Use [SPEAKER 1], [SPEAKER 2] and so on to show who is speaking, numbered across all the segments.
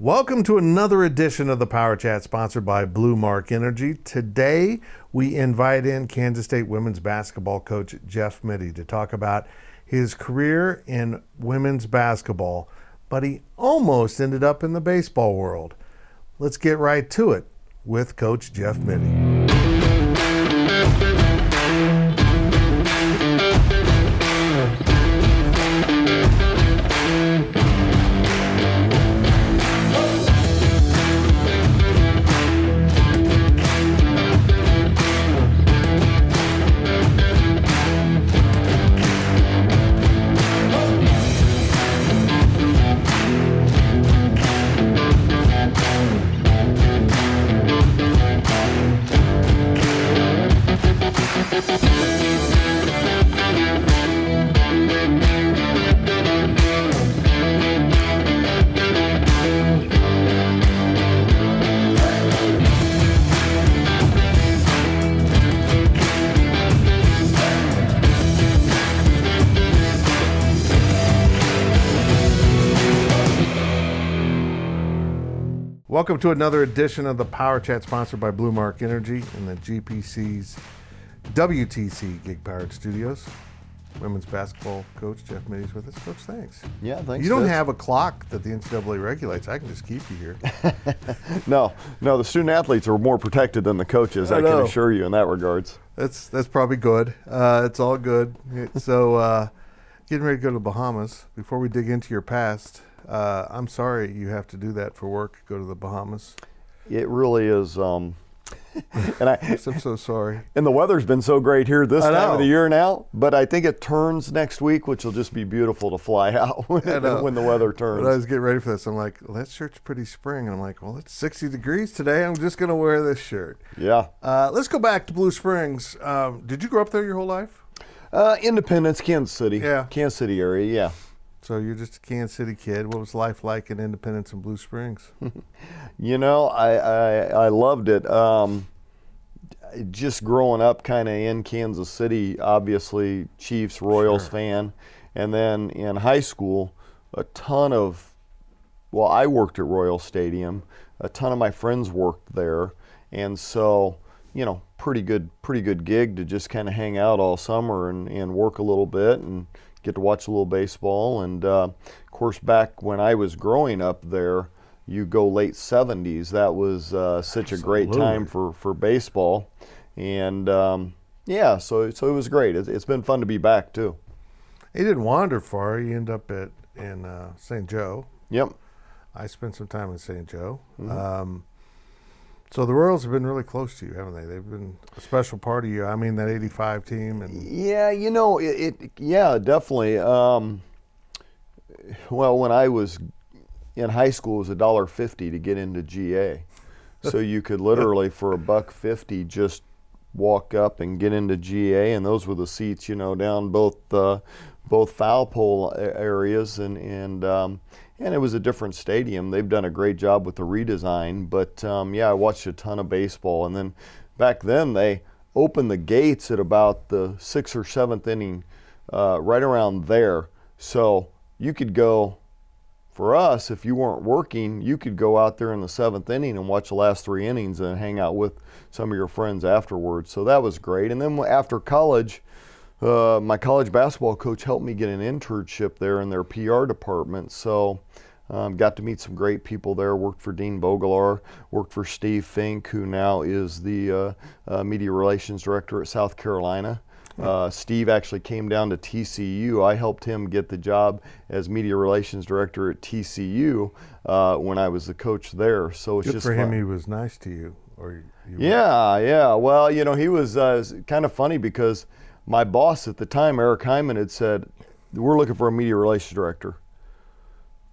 [SPEAKER 1] Welcome to another edition of the PowerChat, sponsored by Blue Mark Energy. Today, we invite in Kansas State women's basketball coach Jeff Mittie to talk about his career in women's basketball, but he almost ended up in the baseball world. Let's get right to it with Coach Jeff Mittie. Welcome to another edition of the PowerChat, sponsored by Blue Mark Energy in the GPC's WTC Gig Powered Studios. Women's basketball coach Jeff Mittie is with us. Coach, thanks.
[SPEAKER 2] Yeah, thanks.
[SPEAKER 1] You don't have a clock that the NCAA regulates. I can just keep you here.
[SPEAKER 2] No, the student athletes are more protected than the coaches. I can assure you in that regards.
[SPEAKER 1] That's probably good. It's all good. So, getting ready to go to the Bahamas. Before we dig into your past, I'm sorry you have to do that for work, go to the Bahamas.
[SPEAKER 2] It really is. And
[SPEAKER 1] I'm so sorry.
[SPEAKER 2] And the weather's been so great here this time of the year now, but I think it turns next week, which will just be beautiful to fly out when the weather turns.
[SPEAKER 1] But I was getting ready for this. I'm like, well, that shirt's pretty spring. And I'm like, well, it's 60 degrees today. I'm just going to wear this shirt.
[SPEAKER 2] Yeah.
[SPEAKER 1] Let's go back to Blue Springs. Did you grow up there your whole life?
[SPEAKER 2] Independence, Kansas City.
[SPEAKER 1] Yeah.
[SPEAKER 2] Kansas City area, yeah.
[SPEAKER 1] So you're just a Kansas City kid. What was life like in Independence and Blue Springs?
[SPEAKER 2] You know, I loved it. Just growing up kind of in Kansas City, obviously Chiefs, Royals fan. And then in high school, I worked at Royal Stadium. A ton of my friends worked there. And so, you know, pretty good gig to just kind of hang out all summer and work a little bit and get to watch a little baseball. And of course, back when I was growing up there, you go late 70s. That was such a great time for baseball. And yeah, so it was great. It's been fun to be back too.
[SPEAKER 1] You didn't wander far. You end up in St. Joe.
[SPEAKER 2] Yep.
[SPEAKER 1] I spent some time in St. Joe.
[SPEAKER 2] Mm-hmm.
[SPEAKER 1] So the Royals have been really close to you, haven't they? They've been a special part of you. I mean, that '85 team.
[SPEAKER 2] Yeah, you know, yeah, definitely. Well, when I was in high school, it was $1.50 to get into GA. So you could literally, for $1.50, just walk up and get into GA, and those were the seats, you know, down both foul pole areas, and it was a different stadium. They've done a great job with the redesign, but yeah, I watched a ton of baseball. And then back then they opened the gates at about the 6th or 7th inning, right around there. So you could go, for us, if you weren't working, you could go out there in the 7th inning and watch the last 3 innings and hang out with some of your friends afterwards. So that was great. And then after college, my college basketball coach helped me get an internship there in their PR department. So got to meet some great people there. Worked for Dean Bogalar, worked for Steve Fink, who now is the media relations director at South Carolina. Steve actually came down to TCU. I helped him get the job as media relations director at TCU when I was the coach there. So it's
[SPEAKER 1] good
[SPEAKER 2] just
[SPEAKER 1] for him.
[SPEAKER 2] fun.
[SPEAKER 1] He was nice to you,
[SPEAKER 2] Yeah. Well, you know, he was kind of funny because my boss at the time, Eric Hyman, had said, "We're looking for a media relations director.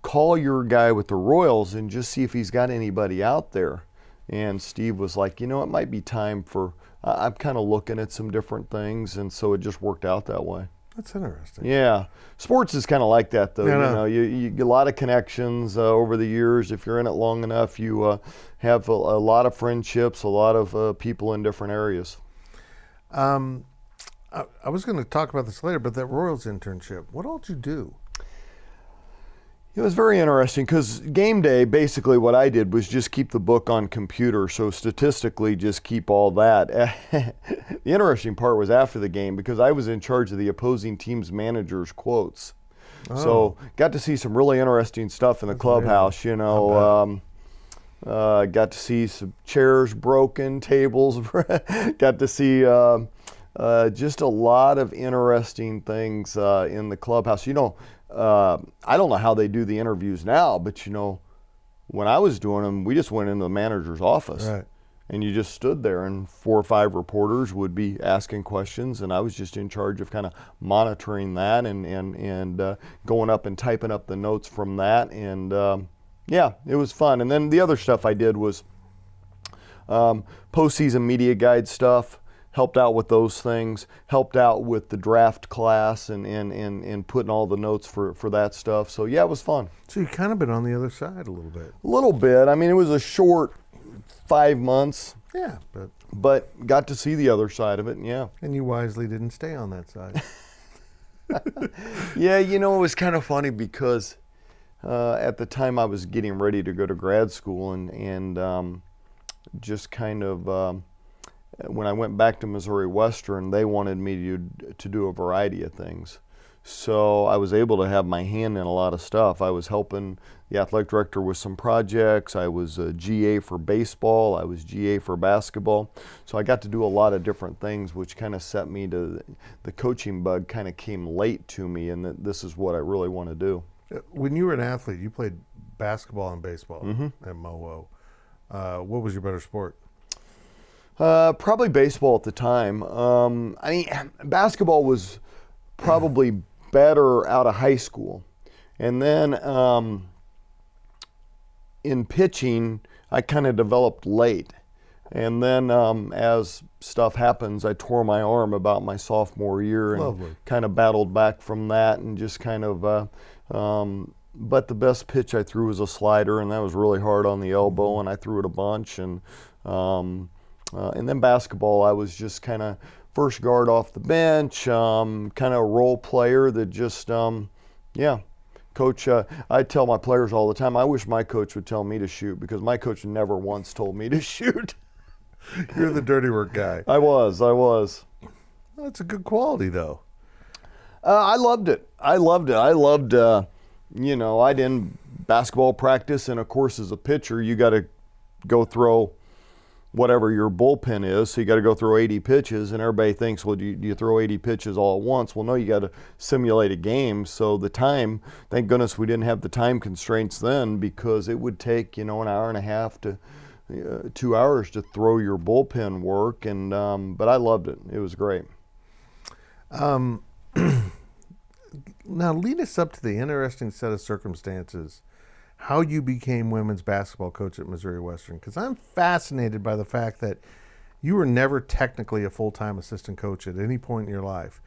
[SPEAKER 2] Call your guy with the Royals and just see if he's got anybody out there." And Steve was like, you know, it might be time for, I'm kind of looking at some different things. And so it just worked out that way.
[SPEAKER 1] That's interesting.
[SPEAKER 2] Yeah. Sports is kind of like that, though.
[SPEAKER 1] Yeah,
[SPEAKER 2] you know, you get a lot of connections over the years. If you're in it long enough, you have a lot of friendships, a lot of people in different areas.
[SPEAKER 1] I was going to talk about this later, but that Royals internship, what all did you do?
[SPEAKER 2] It was very interesting because game day, basically what I did was just keep the book on computer. So statistically, just keep all that. The interesting part was after the game because I was in charge of the opposing team's manager's quotes.
[SPEAKER 1] Oh.
[SPEAKER 2] So got to see some really interesting stuff in the clubhouse, you know. Got to see some chairs broken, tables. Got to see just a lot of interesting things in the clubhouse. You know, I don't know how they do the interviews now, but you know, when I was doing them, we just went into the manager's office.
[SPEAKER 1] Right.
[SPEAKER 2] And you just stood there, and 4 or 5 reporters would be asking questions, and I was just in charge of kind of monitoring that and going up and typing up the notes from that. And yeah, it was fun. And then the other stuff I did was postseason media guide stuff. Helped out with those things. Helped out with the draft class and putting all the notes for that stuff. So yeah, it was fun.
[SPEAKER 1] So you've kind of been on the other side a little bit.
[SPEAKER 2] A little bit. I mean, it was a short 5 months.
[SPEAKER 1] Yeah,
[SPEAKER 2] but got to see the other side of it. Yeah.
[SPEAKER 1] And you wisely didn't stay on that side.
[SPEAKER 2] Yeah, you know, it was kind of funny because at the time I was getting ready to go to grad school and just kind of when I went back to Missouri Western, they wanted me to do a variety of things. So I was able to have my hand in a lot of stuff. I was helping the athletic director with some projects. I was a GA for baseball. I was GA for basketball. So I got to do a lot of different things, which kind of set me to the coaching bug kind of came late to me, and that this is what I really want to do.
[SPEAKER 1] When you were an athlete, you played basketball and baseball at MoWo. What was your better sport?
[SPEAKER 2] Probably baseball at the time. I mean, basketball was probably better out of high school. And then in pitching, I kind of developed late. And then as stuff happens, I tore my arm about my sophomore year and kind of battled back from that and just kind of, but the best pitch I threw was a slider, and that was really hard on the elbow, and I threw it a bunch. And then basketball, I was just kind of first guard off the bench, kind of a role player that just, yeah. Coach, I tell my players all the time, I wish my coach would tell me to shoot because my coach never once told me to shoot.
[SPEAKER 1] You're the dirty work guy.
[SPEAKER 2] I was.
[SPEAKER 1] Well, that's a good quality, though.
[SPEAKER 2] I loved it. I loved, you know, I did basketball practice, and of course, as a pitcher, you got to go throw whatever your bullpen is, so you got to go throw 80 pitches, and everybody thinks, well, do you throw 80 pitches all at once? Well, no, you got to simulate a game. So the time, thank goodness we didn't have the time constraints then, because it would take, you know, an hour and a half to 2 hours to throw your bullpen work, and but I loved it. It was great.
[SPEAKER 1] Now lead us up to the interesting set of circumstances how you became women's basketball coach at Missouri Western, because I'm fascinated by the fact that you were never technically a full-time assistant coach at any point in your life.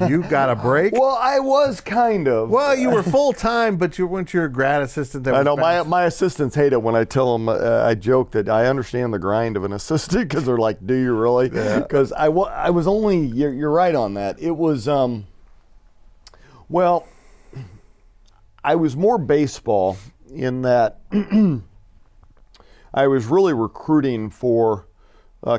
[SPEAKER 1] You got a break?
[SPEAKER 2] Well, I was kind of.
[SPEAKER 1] Well, you were full-time, but you weren't your grad assistant.
[SPEAKER 2] I know, my assistants hate it when I tell them, I joke that I understand the grind of an assistant, because they're like, do you really? Because I was only, you're right on that. It was, well, I was more baseball in that I was really recruiting for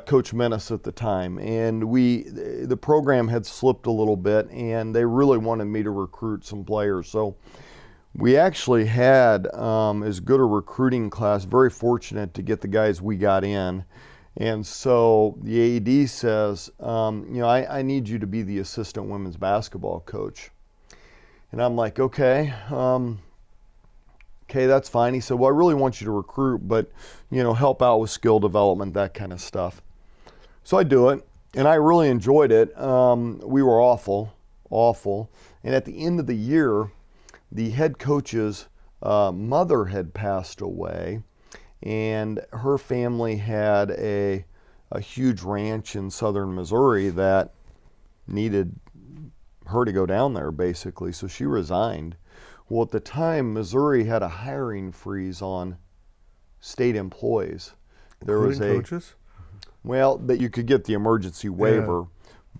[SPEAKER 2] Coach Menace at the time, and the program had slipped a little bit, and they really wanted me to recruit some players. So we actually had as good a recruiting class, very fortunate to get the guys we got in. And so the AD says, you know, I need you to be the assistant women's basketball coach. And I'm like, okay, that's fine. He said, well, I really want you to recruit, but, you know, help out with skill development, that kind of stuff. So I do it, and I really enjoyed it. We were awful. And at the end of the year, the head coach's mother had passed away, and her family had a huge ranch in southern Missouri that needed her to go down there, basically. So she resigned. Well, at the time, Missouri had a hiring freeze on state employees.
[SPEAKER 1] There was coaches?
[SPEAKER 2] Well, that you could get the emergency waiver,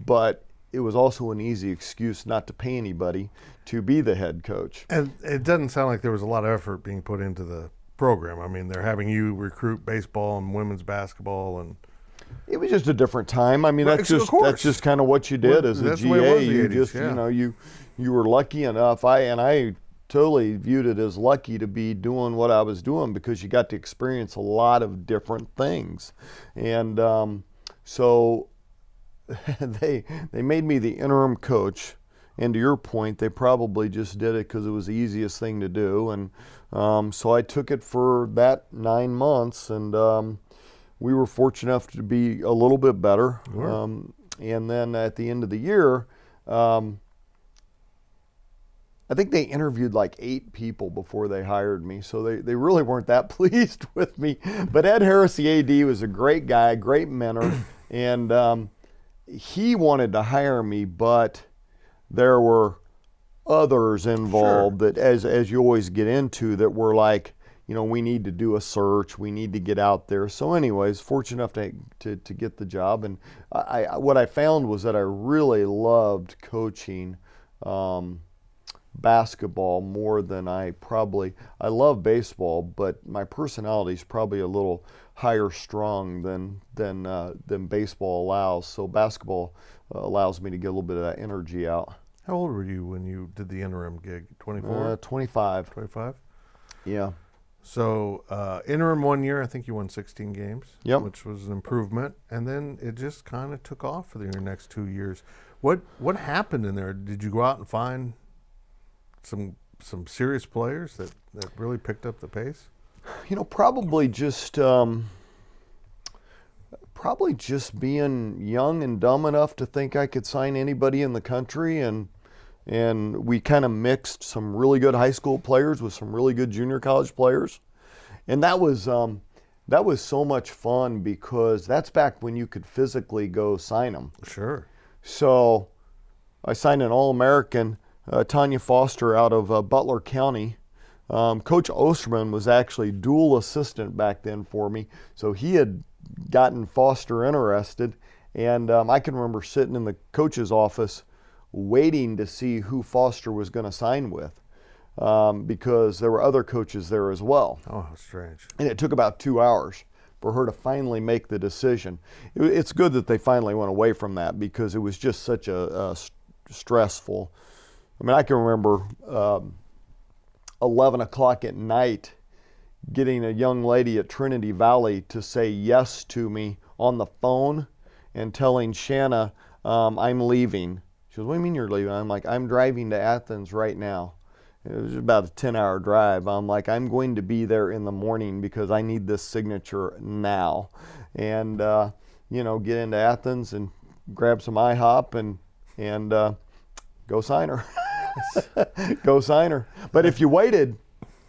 [SPEAKER 2] but it was also an easy excuse not to pay anybody to be the head coach.
[SPEAKER 1] And it doesn't sound like there was a lot of effort being put into the program. I mean, they're having you recruit baseball and women's basketball, and
[SPEAKER 2] it was just a different time. I mean,
[SPEAKER 1] Right,
[SPEAKER 2] that's
[SPEAKER 1] of
[SPEAKER 2] just
[SPEAKER 1] course.
[SPEAKER 2] kind of what you did as a
[SPEAKER 1] That's the way it
[SPEAKER 2] GA.
[SPEAKER 1] was in the
[SPEAKER 2] You
[SPEAKER 1] 80s,
[SPEAKER 2] just,
[SPEAKER 1] yeah.
[SPEAKER 2] you know, you were lucky enough. I totally viewed it as lucky to be doing what I was doing because you got to experience a lot of different things, and so they made me the interim coach. And to your point, they probably just did it because it was the easiest thing to do, and so I took it for that 9 months, and we were fortunate enough to be a little bit better.
[SPEAKER 1] Sure.
[SPEAKER 2] And then at the end of the year, I think they interviewed like 8 people before they hired me, so they really weren't that pleased with me. But Ed Harris, the AD, was a great guy, great mentor, and he wanted to hire me, but there were others involved that, as you always get into, that were like, you know, we need to do a search, we need to get out there. So anyways, fortunate enough to get the job. And what I found was that I really loved coaching basketball more than I love baseball, but my personality is probably a little higher strung than baseball allows. So basketball allows me to get a little bit of that energy out.
[SPEAKER 1] How old were you when you did the interim gig? 24?
[SPEAKER 2] 25.
[SPEAKER 1] 25?
[SPEAKER 2] Yeah.
[SPEAKER 1] So interim 1 year, I think you won 16 games,
[SPEAKER 2] Yep.
[SPEAKER 1] which was an improvement. And then it just kind of took off for your next 2 years. What happened in there? Did you go out and find some serious players that really picked up the pace?
[SPEAKER 2] You know, probably just being young and dumb enough to think I could sign anybody in the country, and we kind of mixed some really good high school players with some really good junior college players, and that was so much fun because that's back when you could physically go sign them.
[SPEAKER 1] Sure.
[SPEAKER 2] So I signed an All-American, Tanya Foster, out of Butler County. Coach Osterman was actually dual assistant back then for me, so he had gotten Foster interested, and I can remember sitting in the coach's office waiting to see who Foster was going to sign with, because there were other coaches there as well.
[SPEAKER 1] Oh, how strange.
[SPEAKER 2] And it took about 2 hours for her to finally make the decision. It's good that they finally went away from that because it was just such a stressful. I mean, I can remember 11 o'clock at night getting a young lady at Trinity Valley to say yes to me on the phone and telling Shanna, I'm leaving. She goes, what do you mean you're leaving? I'm like, I'm driving to Athens right now. It was about a 10-hour drive. I'm like, I'm going to be there in the morning because I need this signature now. And, get into Athens and grab some IHOP and go sign her. Go sign her. But if you waited,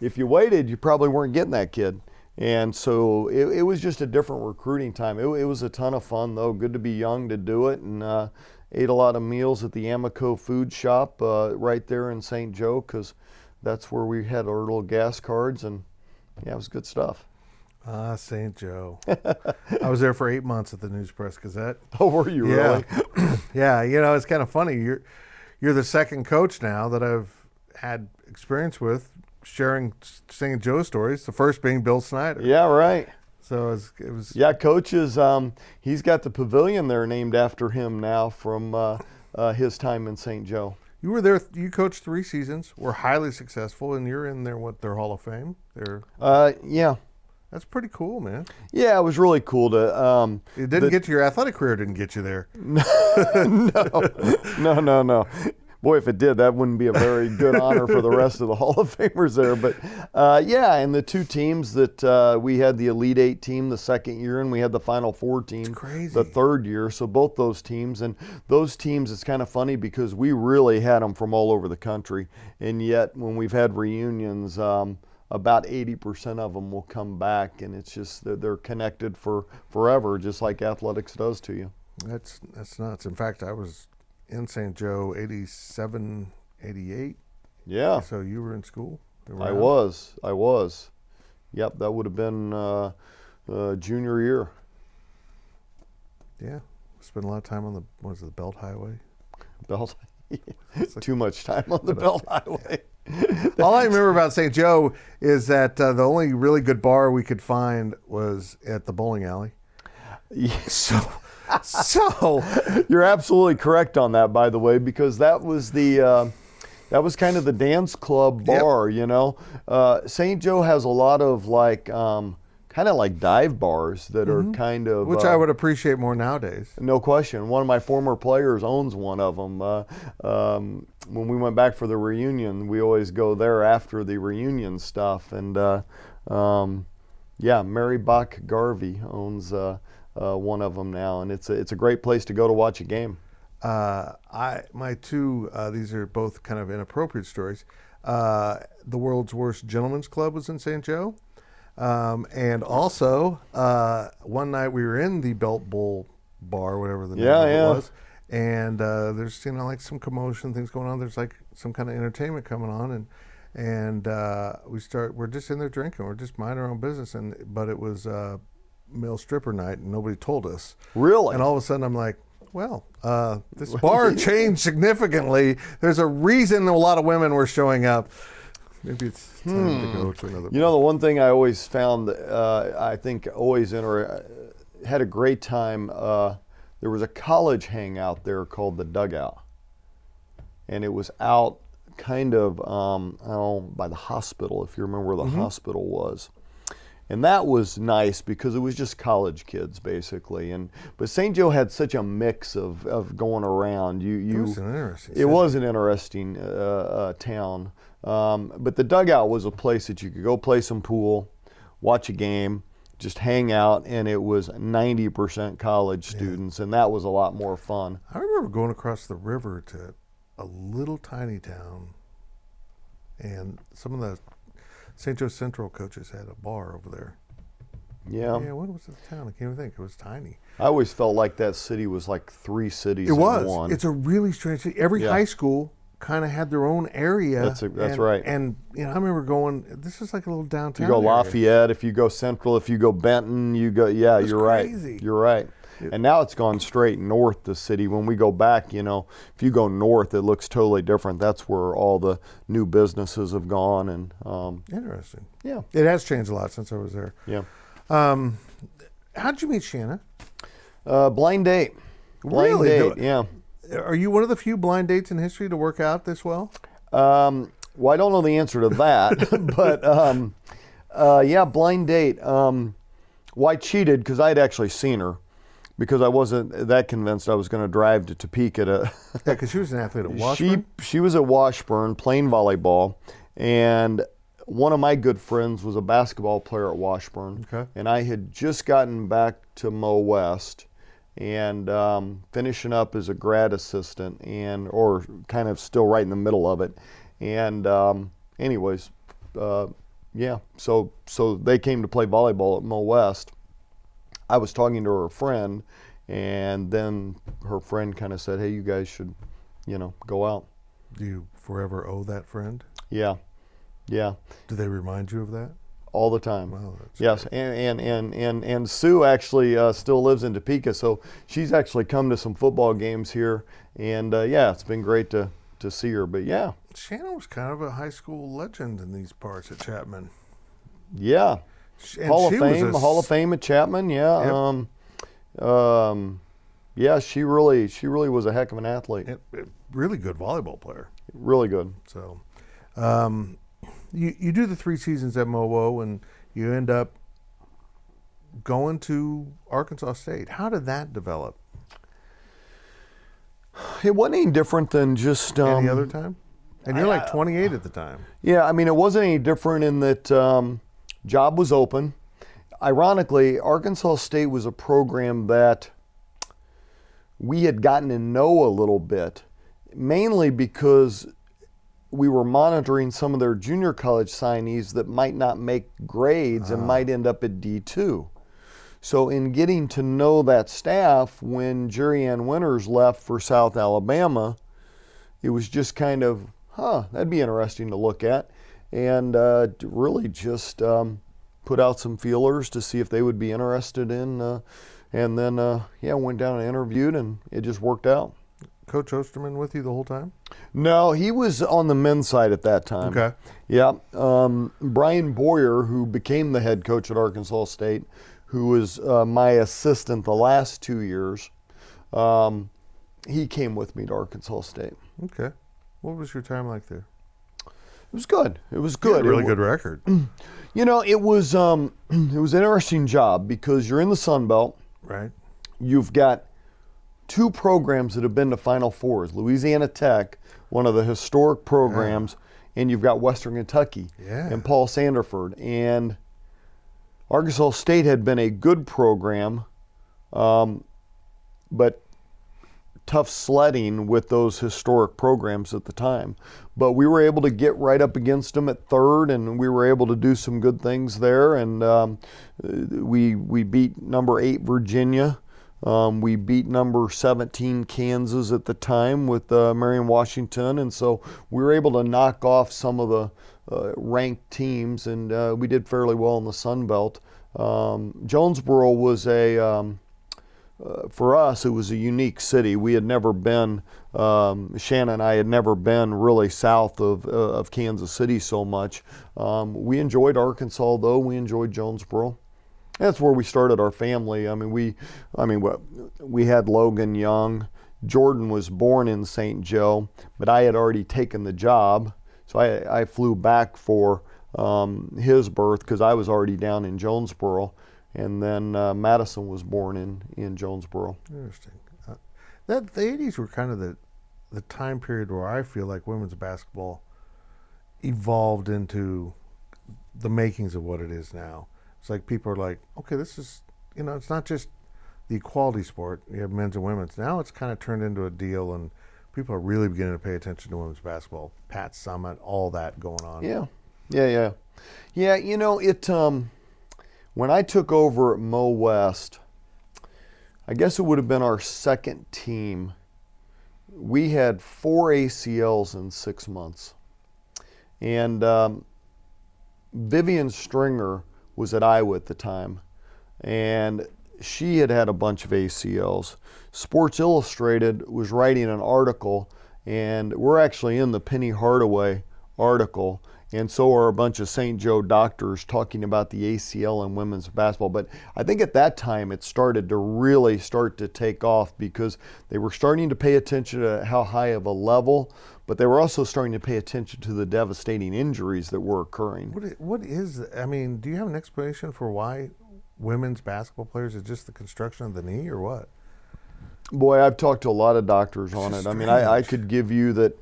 [SPEAKER 2] you probably weren't getting that kid. And so it was just a different recruiting time. It was a ton of fun, though. Good to be young to do it, and ate a lot of meals at the Amico food shop right there in St. Joe, because that's where we had our little gas cards, and yeah, it was good stuff.
[SPEAKER 1] St. Joe. I was there for 8 months at the News Press Gazette.
[SPEAKER 2] Oh, were you really?
[SPEAKER 1] Yeah, it's kind of funny. You're the second coach now that I've had experience with sharing St. Joe stories, the first being Bill Snyder.
[SPEAKER 2] Yeah, right.
[SPEAKER 1] So it was.
[SPEAKER 2] Yeah, Coach is, he's got the pavilion there named after him now from his time in St. Joe.
[SPEAKER 1] You were there, you coached 3 seasons, were highly successful, and you're in their Hall of Fame?
[SPEAKER 2] Yeah.
[SPEAKER 1] That's pretty cool, man.
[SPEAKER 2] Yeah, it was really cool to.
[SPEAKER 1] It didn't get to your athletic career, didn't get you there.
[SPEAKER 2] No. Boy, if it did, that wouldn't be a very good honor for the rest of the Hall of Famers there. But and the 2 teams that we had, the Elite 8 team the second year, and we had the Final 4 team the third year. So both those teams, and those teams, it's kind of funny because we really had them from all over the country. And yet when we've had reunions, about 80% of them will come back, and it's just they're connected for forever, just like athletics does to you.
[SPEAKER 1] That's nuts. In fact, I was in St. Joe 87, 88.
[SPEAKER 2] Yeah.
[SPEAKER 1] So you were in school?
[SPEAKER 2] I was. Yep, that would have been junior year.
[SPEAKER 1] Yeah. Spent a lot of time on the Belt Highway.
[SPEAKER 2] Belt. Too much time on the Belt Highway.
[SPEAKER 1] All I remember about St. Joe is that the only really good bar we could find was at the bowling alley.
[SPEAKER 2] Yeah.
[SPEAKER 1] So
[SPEAKER 2] You're absolutely correct on that, by the way, because that was kind of the dance club bar.
[SPEAKER 1] Yep.
[SPEAKER 2] You know, St. Joe has a lot of like kind of like dive bars that are kind of
[SPEAKER 1] which I would appreciate more nowadays.
[SPEAKER 2] No question. One of my former players owns one of them. When we went back for the reunion, we always go there after the reunion stuff. And Mary Bach Garvey owns one of them now, and it's a great place to go to watch a game.
[SPEAKER 1] My two these are both kind of inappropriate stories. The world's worst gentleman's club was in St. Joe. And also, one night we were in the Belt Bowl bar, whatever the name of it was, and there's like some commotion, things going on. There's like some kind of entertainment coming on, and we're just in there drinking, we're just minding our own business, but it was male stripper night, and nobody told us.
[SPEAKER 2] Really?
[SPEAKER 1] And all of a sudden, I'm like, well, this bar changed significantly. There's a reason a lot of women were showing up. Maybe it's time to go to another.
[SPEAKER 2] You know, the one thing I always found, I think always had a great time, there was a college hangout there called the Dugout. And it was out kind of, by the hospital, if you remember where the hospital was. And that was nice because it was just college kids, basically. But St. Joe had such a mix of going around.
[SPEAKER 1] It was an interesting.
[SPEAKER 2] It was an interesting town. But the Dugout was a place that you could go play some pool, watch a game, just hang out, and it was 90% college students, and that was a lot more fun.
[SPEAKER 1] I remember going across the river to a little tiny town, and some of the St. Joe Central coaches had a bar over there.
[SPEAKER 2] Yeah.
[SPEAKER 1] Yeah, what was the town? I can't even think. It was tiny.
[SPEAKER 2] I always felt like that city was like 3 cities in one.
[SPEAKER 1] It's a really strange city. Every high school kind of had their own area.
[SPEAKER 2] That's right.
[SPEAKER 1] And I remember going, this is like a little downtown
[SPEAKER 2] You go
[SPEAKER 1] area.
[SPEAKER 2] Lafayette, if you go Central, if you go Benton, you go, you're
[SPEAKER 1] crazy.
[SPEAKER 2] Right. You're right. And now it's gone straight north, the city. When we go back, if you go north, it looks totally different. That's where all the new businesses have gone. And
[SPEAKER 1] interesting.
[SPEAKER 2] Yeah.
[SPEAKER 1] It has changed a lot since I was there.
[SPEAKER 2] Yeah.
[SPEAKER 1] How'd you meet Shanna?
[SPEAKER 2] Blind date. Blind date, yeah.
[SPEAKER 1] Are you one of the few blind dates in history to work out this well?
[SPEAKER 2] Well, I don't know the answer to that, but blind date. Well, I cheated because I had actually seen her, because I wasn't that convinced I was going to drive to Topeka to.
[SPEAKER 1] Yeah, because she was an athlete at Washburn.
[SPEAKER 2] She was at Washburn playing volleyball, and one of my good friends was a basketball player at Washburn.
[SPEAKER 1] Okay.
[SPEAKER 2] And I had just gotten back to Mo West and finishing up as a grad assistant, or kind of still right in the middle of it. And anyways, so they came to play volleyball at Mo West. I was talking to her friend, and then her friend kind of said, hey, you guys should, go out.
[SPEAKER 1] Do you forever owe that friend?
[SPEAKER 2] Yeah. Do they remind you of that? All the time.
[SPEAKER 1] Well, that's
[SPEAKER 2] yes, and Sue actually still lives in Topeka, so she's actually come to some football games here, and it's been great to see her. But yeah,
[SPEAKER 1] Shanna was kind of a high school legend in these parts at Chapman.
[SPEAKER 2] Yeah,
[SPEAKER 1] And
[SPEAKER 2] Hall of
[SPEAKER 1] she was
[SPEAKER 2] Fame, Hall of Fame at Chapman. Yeah,
[SPEAKER 1] Yep.
[SPEAKER 2] she really was a heck of an athlete.
[SPEAKER 1] Really good volleyball player.
[SPEAKER 2] Really good.
[SPEAKER 1] So, you do the 3 seasons at MoWo, and you end up going to Arkansas State. How did that develop?
[SPEAKER 2] It wasn't any different than just
[SPEAKER 1] Any other time? And you're like 28 at the time.
[SPEAKER 2] Yeah, I mean, it wasn't any different in that job was open. Ironically, Arkansas State was a program that we had gotten to know a little bit, mainly because we were monitoring some of their junior college signees that might not make grades and might end up at D2. So in getting to know that staff, when Jerry Ann Winters left for South Alabama, it was just kind of, that'd be interesting to look at. And really just put out some feelers to see if they would be interested in. And then, went down and interviewed, and it just worked out.
[SPEAKER 1] Coach Osterman with you the whole time?
[SPEAKER 2] No, he was on the men's side at that time.
[SPEAKER 1] Okay.
[SPEAKER 2] Yeah. Brian Boyer, who became the head coach at Arkansas State, who was my assistant the last 2 years, he came with me to Arkansas State.
[SPEAKER 1] Okay. What was your time like there?
[SPEAKER 2] It was good. It was
[SPEAKER 1] You
[SPEAKER 2] good.
[SPEAKER 1] had a really good record.
[SPEAKER 2] You know, it was an interesting job because you're in the Sun Belt.
[SPEAKER 1] Right.
[SPEAKER 2] You've got two programs that have been to Final Fours, Louisiana Tech, one of the historic programs, and you've got Western Kentucky and Paul Sanderford. And Arkansas State had been a good program, but tough sledding with those historic programs at the time. But we were able to get right up against them at third, and we were able to do some good things there. And we beat number 8 Virginia. We beat number 17 Kansas at the time with Marion Washington, and so we were able to knock off some of the ranked teams, and we did fairly well in the Sun Belt. Jonesboro was for us, it was a unique city. We had never been, Shanna and I had never been really south of Kansas City so much. We enjoyed Arkansas, though. We enjoyed Jonesboro. That's where we started our family. I mean, we had Logan young. Jordan was born in St. Joe, but I had already taken the job, so I flew back for his birth because I was already down in Jonesboro, and then Madison was born in Jonesboro.
[SPEAKER 1] Interesting. The 80s were kind of the time period where I feel like women's basketball evolved into the makings of what it is now. It's like people are like, okay, this is, it's not just the equality sport. You have men's and women's. Now it's kind of turned into a deal, and people are really beginning to pay attention to women's basketball. Pat Summitt, all that going on.
[SPEAKER 2] Yeah. When I took over at Mo West, I guess it would have been our second team. We had 4 ACLs in 6 months. And Vivian Stringer was at Iowa at the time, and she had a bunch of ACLs. Sports Illustrated was writing an article, and we're actually in the Penny Hardaway article, and so are a bunch of St. Joe doctors talking about the ACL in women's basketball. But I think at that time it started to really take off because they were starting to pay attention to how high of a level, but they were also starting to pay attention to the devastating injuries that were occurring.
[SPEAKER 1] Do you have an explanation for why women's basketball players, is just the construction of the knee or what?
[SPEAKER 2] Boy, I've talked to a lot of doctors on it. I mean, I could give you that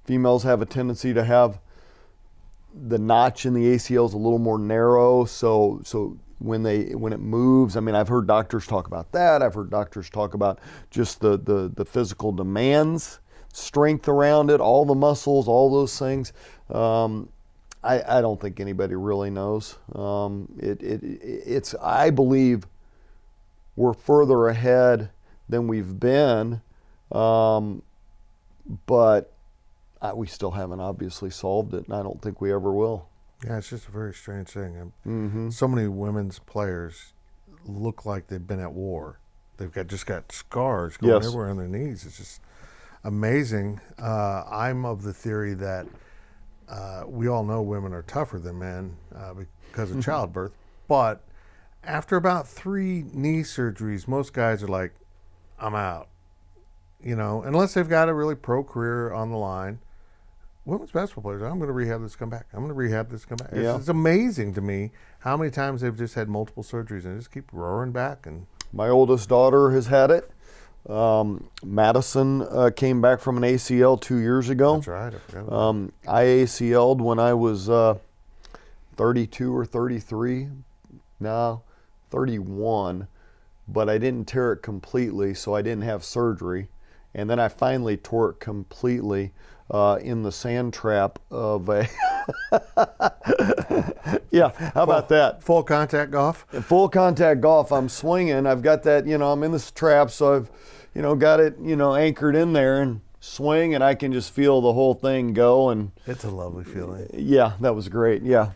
[SPEAKER 2] females have a tendency to have the notch in the ACL is a little more narrow, so when it moves, I mean, I've heard doctors talk about that. I've heard doctors talk about just the physical demands, strength around it, all the muscles, all those things. I don't think anybody really knows. I believe we're further ahead than we've been, but we still haven't obviously solved it, and I don't think we ever will.
[SPEAKER 1] Yeah, it's just a very strange thing. So many women's players look like they've been at war. They've just got scars going everywhere on their knees. It's just amazing. I'm of the theory that we all know women are tougher than men because of childbirth, but after about 3 knee surgeries, most guys are like, I'm out. Unless they've got a really pro career on the line. Women's basketball players, I'm going to rehab this, come back. I'm going to rehab this, come back. It's amazing to me how many times they've just had multiple surgeries and just keep roaring back. And
[SPEAKER 2] my oldest daughter has had it. Madison came back from an ACL 2 years ago.
[SPEAKER 1] That's right, I forgot about that.
[SPEAKER 2] I ACL'd when I was 32 or 33. No, 31. But I didn't tear it completely, so I didn't have surgery. And then I finally tore it completely in the sand trap of a how about that?
[SPEAKER 1] Full contact golf?
[SPEAKER 2] Full contact golf. I'm swinging. I've got that, I'm in this trap, so I've, got it, anchored in there and swing, and I can just feel the whole thing go. And
[SPEAKER 1] it's a lovely feeling.
[SPEAKER 2] Yeah, that was great. Yeah.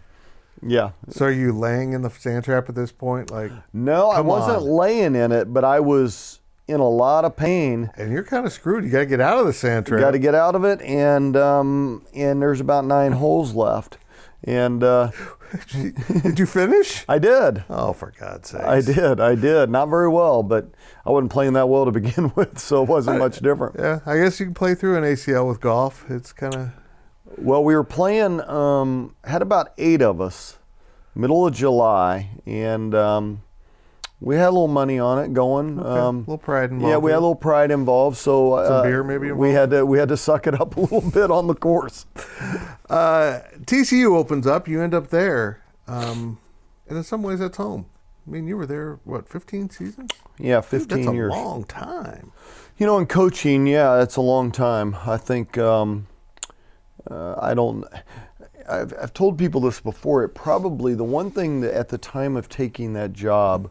[SPEAKER 1] So are you laying in the sand trap at this point?
[SPEAKER 2] No, I wasn't laying in it, but I was in a lot of pain.
[SPEAKER 1] And you're kind of screwed. You got to get out of the sand trap.
[SPEAKER 2] Got to get out of it, and there's about 9 holes left. And
[SPEAKER 1] did you finish?
[SPEAKER 2] I did.
[SPEAKER 1] Oh, for God's sake!
[SPEAKER 2] I did. Not very well, but I wasn't playing that well to begin with, so it wasn't much different.
[SPEAKER 1] Yeah, I guess you can play through an ACL with golf. It's kind of...
[SPEAKER 2] Well, we were playing, had about 8 of us, middle of July, and we had a little money on it going.
[SPEAKER 1] Okay. A little pride involved.
[SPEAKER 2] Yeah, we had a little pride involved. So
[SPEAKER 1] some beer maybe
[SPEAKER 2] involved? We had to suck it up a little bit on the course.
[SPEAKER 1] TCU opens up. You end up there, and in some ways that's home. I mean, you were there, what, 15 seasons?
[SPEAKER 2] Yeah, 15
[SPEAKER 1] Dude,
[SPEAKER 2] years.
[SPEAKER 1] That's a long time.
[SPEAKER 2] You know, in coaching, yeah, it's a long time. I think I've told people this before. It probably, the one thing that at the time of taking that job,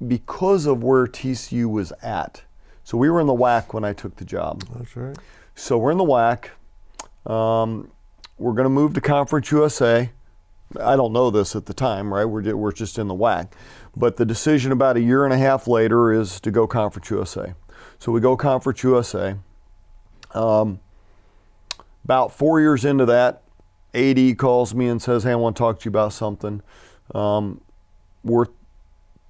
[SPEAKER 2] because of where TCU was at. So we were in the WAC when I took the job.
[SPEAKER 1] That's right.
[SPEAKER 2] So we're in the WAC. We're going to move to Conference USA. I don't know this at the time, right? We're just in the WAC. But the decision about a year and a half later is to go Conference USA. So we go Conference USA. About 4 years into that, AD calls me and says, hey, I want to talk to you about something. We're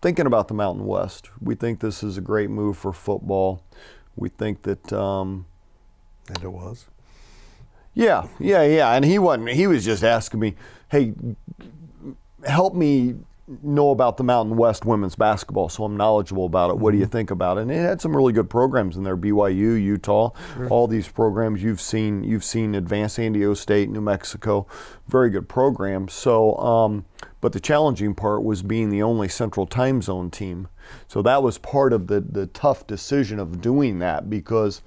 [SPEAKER 2] thinking about the Mountain West. We think this is a great move for football. We think that... and
[SPEAKER 1] it was?
[SPEAKER 2] Yeah. And he was just asking me, hey, help me know about the Mountain West women's basketball so I'm knowledgeable about it. What do you think about it? And it had some really good programs in there, BYU, Utah, all these programs you've seen Advanced San Diego State, New Mexico, very good programs. So, but the challenging part was being the only Central Time Zone team. So that was part of the tough decision of doing that, because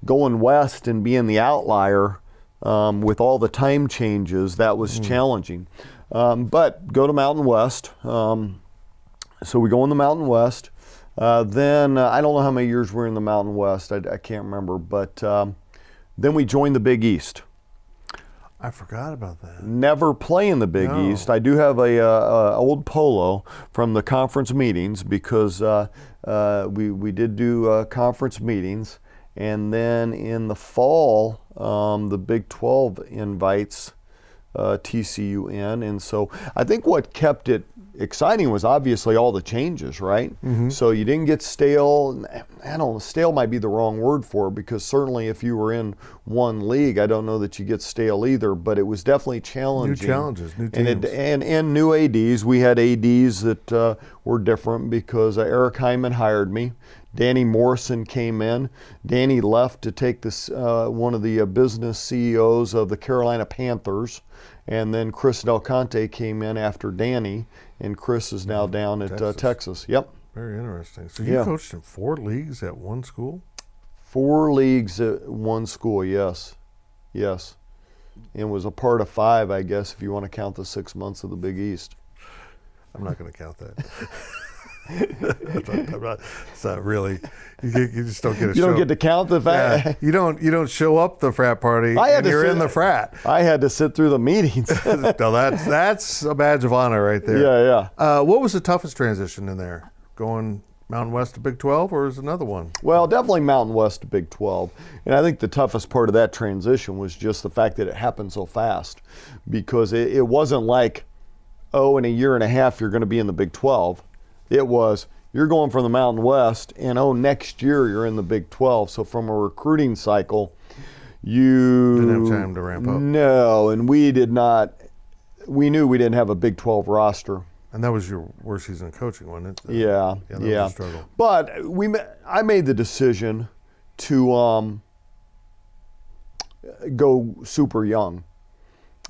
[SPEAKER 2] going west and being the outlier with all the time changes, that was challenging. But go to Mountain West. So we go in the Mountain West. Then I don't know how many years we're in the Mountain West. I can't remember. But then we joined the Big East.
[SPEAKER 1] I forgot about that.
[SPEAKER 2] Never play in the Big East. I do have a old polo from the conference meetings, because we did do conference meetings. And then in the fall, the Big 12 invites TCU in, and so I think what kept it exciting was obviously all the changes, right? So you didn't get stale. I don't know, stale might be the wrong word for it, because certainly if you were in one league, I don't know that you get stale either, but it was definitely challenging.
[SPEAKER 1] New challenges, new teams.
[SPEAKER 2] And new ADs. We had ADs that were different, because Eric Hyman hired me. Danny Morrison came in. Danny left to take this one of the business CEOs of the Carolina Panthers, and then Chris Del Conte came in after Danny, and Chris is now down at Texas. Yep.
[SPEAKER 1] Very interesting. So you coached in 4 leagues at one school?
[SPEAKER 2] 4 leagues at one school, yes. And was a part of 5, I guess, if you want to count the 6 months of the Big East.
[SPEAKER 1] I'm not going to count that. It's not really. You just don't get a.
[SPEAKER 2] You don't get to count the fact.
[SPEAKER 1] Yeah, you don't show up the frat party. And you're in the frat.
[SPEAKER 2] I had to sit through the meetings.
[SPEAKER 1] No, that's a badge of honor right there.
[SPEAKER 2] Yeah.
[SPEAKER 1] What was the toughest transition in there? Going Mountain West to Big 12, or is another one?
[SPEAKER 2] Well, definitely Mountain West to Big 12. And I think the toughest part of that transition was just the fact that it happened so fast, because it wasn't like, in a year and a half you're going to be in the Big 12. It was, you're going from the Mountain West, and next year you're in the Big 12. So from a recruiting cycle, you
[SPEAKER 1] didn't have time to ramp up.
[SPEAKER 2] No, and we did not. We knew we didn't have a Big 12 roster.
[SPEAKER 1] And that was your worst season of coaching, wasn't it?
[SPEAKER 2] Yeah.
[SPEAKER 1] That was a struggle.
[SPEAKER 2] But I made the decision to go super young,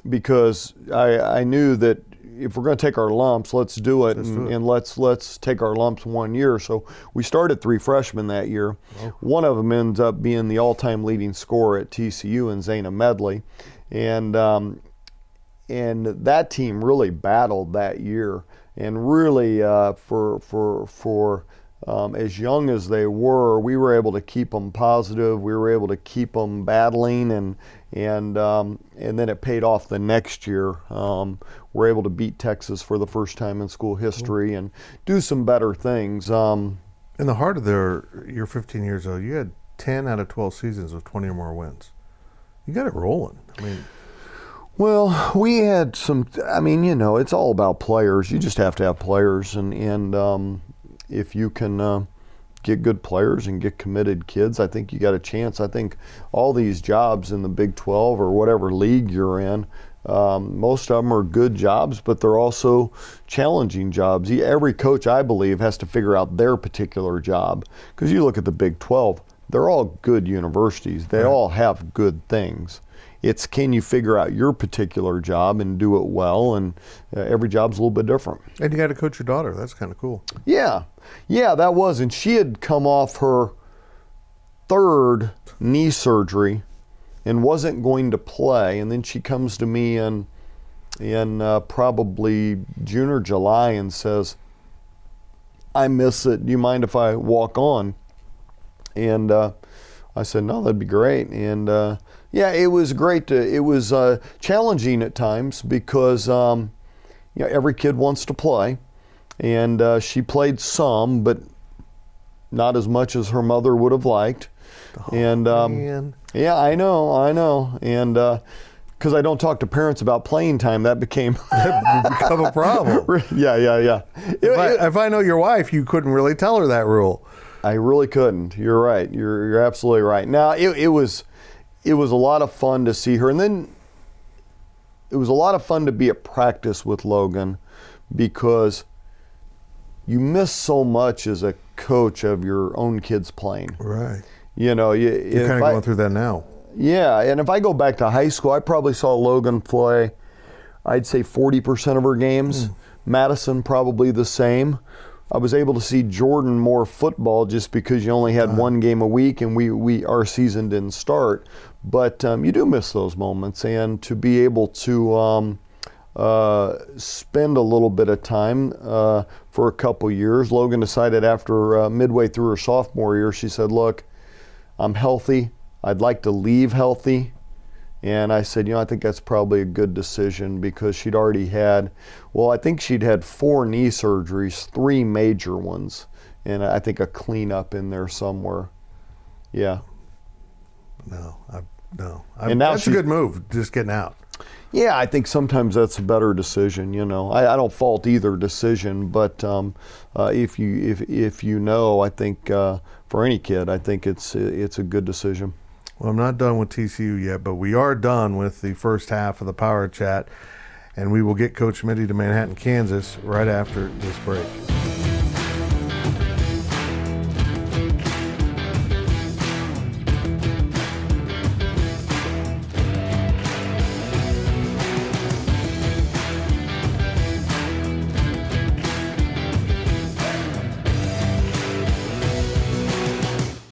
[SPEAKER 2] because I knew that if we're going to take our lumps, let's do it, and let's take our lumps 1 year. So we started 3 freshmen that year. Oh. One of them ends up being the all-time leading scorer at TCU in Zayna Medley, and that team really battled that year, and really for as young as they were, we were able to keep them positive. We were able to keep them battling, and then it paid off the next year. We're able to beat Texas for the first time in school history and do some better things.
[SPEAKER 1] In the heart of you're 15 years old. You had 10 out of 12 seasons with 20 or more wins. You got it rolling. I mean,
[SPEAKER 2] well, we had some. I mean, it's all about players. You just have to have players, and if you can get good players and get committed kids, I think you got a chance. I think all these jobs in the Big 12 or whatever league you're in, most of them are good jobs, but they're also challenging jobs. Every coach, I believe, has to figure out their particular job. Because you look at the Big 12, they're all good universities. They all have good things. It's, can you figure out your particular job and do it well? And every job's a little bit different.
[SPEAKER 1] And you got to coach your daughter. That's kind of cool.
[SPEAKER 2] Yeah, that was. And she had come off her 3rd knee surgery and wasn't going to play. And then she comes to me in probably June or July and says, I miss it. Do you mind if I walk on? And I said, no, that'd be great. And yeah, it was great. It was challenging at times because every kid wants to play. And she played some, but not as much as her mother would have liked.
[SPEAKER 1] Oh,
[SPEAKER 2] and
[SPEAKER 1] man.
[SPEAKER 2] Yeah, I know. And because I don't talk to parents about playing time, that became
[SPEAKER 1] become a problem.
[SPEAKER 2] Yeah.
[SPEAKER 1] If I know your wife, you couldn't really tell her that rule.
[SPEAKER 2] I really couldn't. You're right. You're absolutely right. Now it was a lot of fun to see her, and then it was a lot of fun to be at practice with Logan because you miss so much as a coach of your own kids playing.
[SPEAKER 1] Right.
[SPEAKER 2] You're
[SPEAKER 1] kind of going through that now.
[SPEAKER 2] Yeah, and if I go back to high school, I probably saw Logan play, I'd say 40% of her games. Madison probably the same. I was able to see Jordan more football just because you only had one game a week and our season didn't start. But you do miss those moments, and to be able to spend a little bit of time for a couple years. Logan decided after midway through her sophomore year, she said, look, I'm healthy. I'd like to leave healthy. And I said, I think that's probably a good decision because she'd already had, I think she'd had 4 knee surgeries, 3 major ones, and I think a cleanup in there somewhere. Yeah.
[SPEAKER 1] No.
[SPEAKER 2] And now
[SPEAKER 1] that's a good move, just getting out.
[SPEAKER 2] Yeah, I think sometimes that's a better decision. I don't fault either decision, but if I think for any kid, I think it's a good decision.
[SPEAKER 1] Well, I'm not done with TCU yet, but we are done with the first half of the Power Chat, and we will get Coach Mittie to Manhattan, Kansas right after this break.